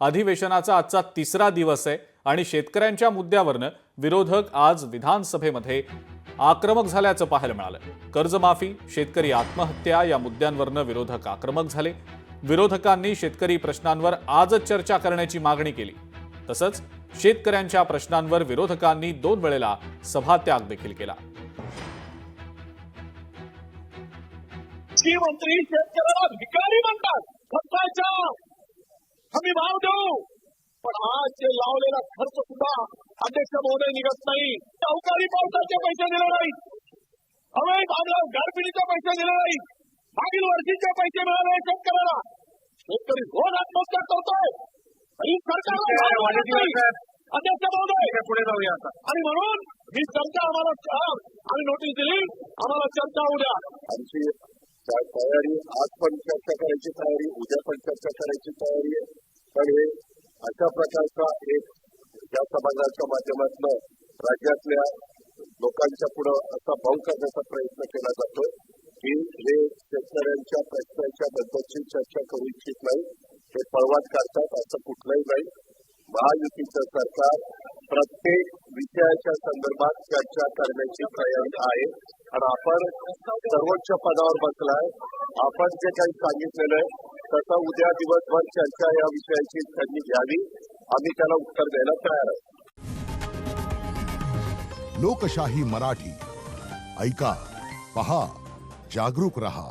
अधिवेशनाचा आजचा तिसरा दिवस आहे आणि शेतकऱ्यांच्या मुद्द्यावरनं विरोधक आज विधानसभेमध्ये आक्रमक झाल्याचं पाहायला मिळालं। कर्जमाफी, शेतकरी आत्महत्या या मुद्द्यांवरनं विरोधक आक्रमक झाले। विरोधकांनी शेतकरी प्रश्नांवर आजच चर्चा करण्याची मागणी केली। तसंच शेतकऱ्यांच्या प्रश्नांवर विरोधकांनी 2 वेळेला सभात्याग देखील केला। मंत्री शेतकऱ्याला भिकारी म्हणतात, खर्चाचा हमी भाव देऊ, पण आज जे लावलेला खर्च सुद्धा अध्यक्ष महोदय निघत नाही। अवकाळी पावसाचे पैसे दिले नाही, हवे गारपिटीचे पैसे दिले नाही, मागील वर्षीचे पैसे मिळाले शेतकऱ्याला। शेतकरी रोज आत्महत्या करतोय आणि सरकारला अध्यक्ष महोदय पुढे जाऊया आता। आणि म्हणून ही चर्चा आम्हाला आम्ही नोटीस दिली, आम्हाला चर्चा उद्या आमची तयारी, आज पण चर्चा करायची तयारी, उद्या पण चर्चा करायची तयारी आहे। पण हे अशा प्रकारचा एक या समाजाच्या माध्यमातून राज्यातल्या लोकांच्या पुढे असा भाव करण्याचा प्रयत्न केला जातो की हे शेतकऱ्यांच्या प्रश्नांच्या बद्दलची चर्चा करू इच्छित नाही, हे पळवाट काढतात, असं कुठलंही नाही। महायुतीचं सरकार प्रत्येक विषयाच्या संदर्भात चर्चा करण्याची तयारी आहे आणि आपण सर्वोच्च पदावर बसलाय। आपण जे काही सांगितलेलं आहे तसं उद्या दिवसभर चर्चा या विषयाची त्यांनी घ्यावी, आम्ही त्याला उत्तर द्यायला तयार आहोत। लोकशाही मराठी ऐका, पहा, जागरूक रहा।